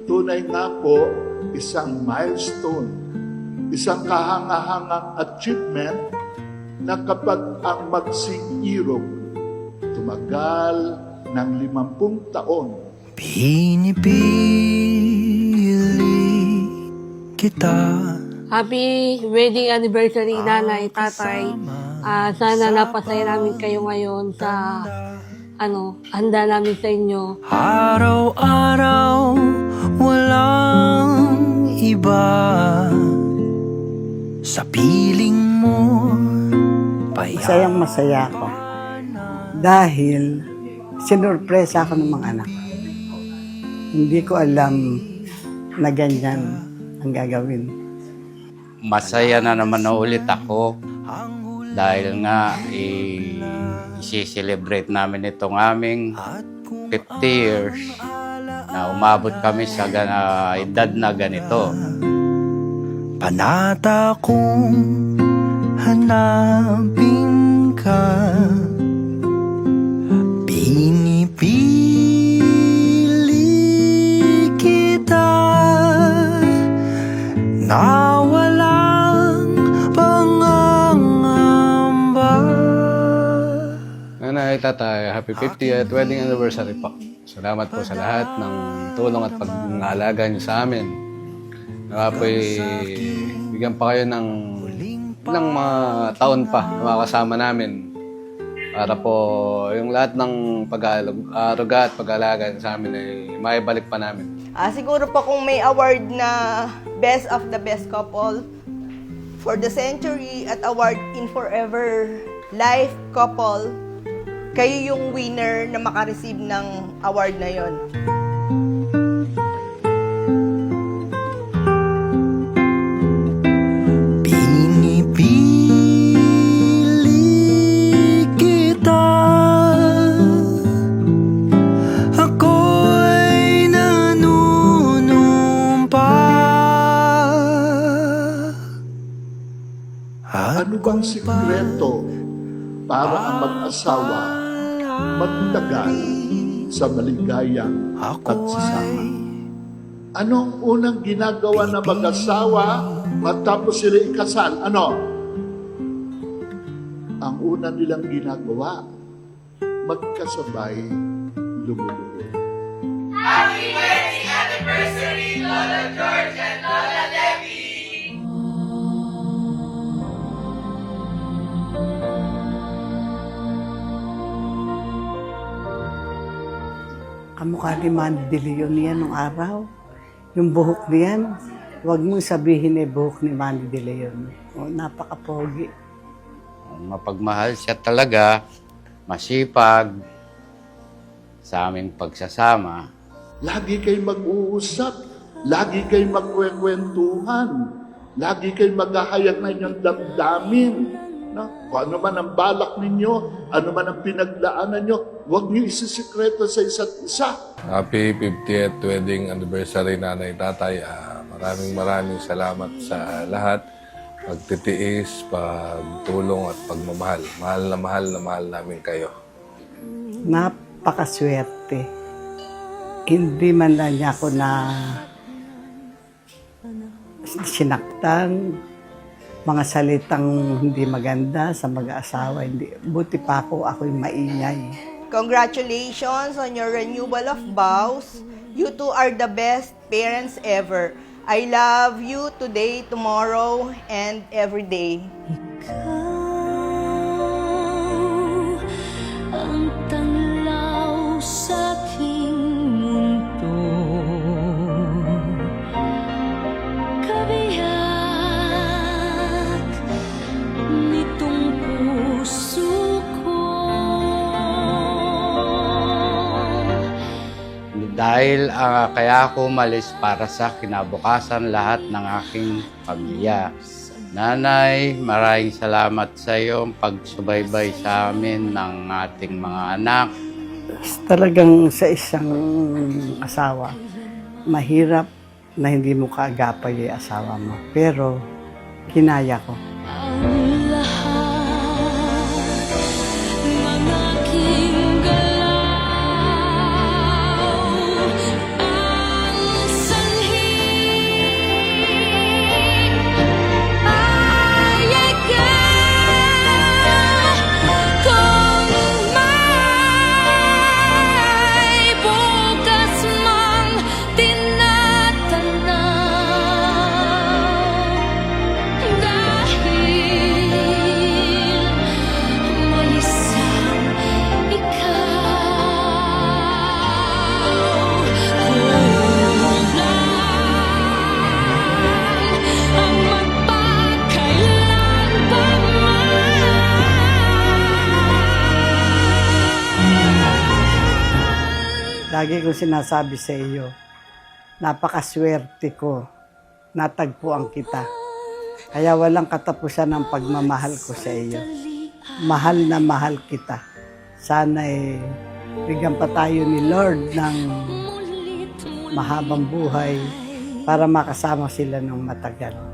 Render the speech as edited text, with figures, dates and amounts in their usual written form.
tunay nga po isang milestone, isang kahangahangang achievement na kapag ang magsingirog tumagal ng 50 taon. Pinipili kita. Happy wedding anniversary, nanay, tatay. Sana napasaya namin kayo ngayon sa handa namin sa inyo. Araw-araw, walang iba. Sa piling mo, Masayang masaya ako. Dahil sinurpresa ako ng mga anak. Hindi ko alam na ganyan ang gagawin. Masaya na naman na ulit ako dahil nga i-celebrate namin itong aming 50 years na umabot kami sa edad na ganito. panata kong hanapin ka. Pinipili kita na walang pangangamba. Nanay, tatay, happy 50th wedding anniversary po. Salamat po sa lahat ng tulong at pag-aalaga niyo sa amin. Nawa po'y bigyan pa kayo ng mga taon pa na makakasama namin para po yung lahat ng pag-aaruga at pag-aalaga sa amin ay maibalik pa namin. Siguro po kung may award na Best of the Best Couple for the Century at Award in Forever Life Couple, kayo yung winner na makareceive ng award na yon. Pinipili kita, ako'y nanunumpa. Ano bang sikreto para ang mag-asawa magtagal sa maligayang pagsasama? Anong unang ginagawa na mag-asawa matapos sila ikasal? Ano? Ang una nilang ginagawa, magkasabay lumulubog. Happy wedding anniversary, Lola George and Lola Debbie! Kamukha ni Manny De Leon niya nung araw. Yung buhok niyan, huwag mong sabihin buhok ni Manny De Leon. Napaka-pogi. Mapagmahal siya talaga, masipag sa aming pagsasama. Lagi kayo mag-uusap, lagi kayo magkwekwentuhan, lagi kayo maghahayag na inyong damdamin. No? Kung ano man ang balak ninyo, ano man ang pinagdaanan nyo, huwag niyo isisikreto sa isa't isa. Happy 50th wedding anniversary, nanay, tatay. Maraming salamat sa lahat. Pagtitiis, pagtulong at pagmamahal. Mahal na mahal namin kayo. Napakaswerte. Hindi man lang niya ako na sinaktan, mga salitang hindi maganda sa mag-aasawa. Hindi. Buti pa ako'y maingay. Congratulations on your renewal of vows. You two are the best parents ever. I love you today, tomorrow, and every day. Ang tanglaw sa aking mundo, kabiyak nitong puso ko. Dahil kaya ako umalis para sa kinabukasan lahat ng aking pamilya. Nanay, maraming salamat sa iyong pagsubaybay sa amin ng ating mga anak. Talagang sa isang asawa, mahirap na hindi mo kaagapay yung asawa mo. Pero, kinaya ko. Ang lahat ng aking galaw, ang Lagi kong sinasabi sa iyo, napakaswerte ko, natagpuan kita. Kaya walang katapusan ang pagmamahal ko sa iyo. Mahal na mahal kita. Sana'y bigyan pa tayo ni Lord ng mahabang buhay para makasama sila ng matagal.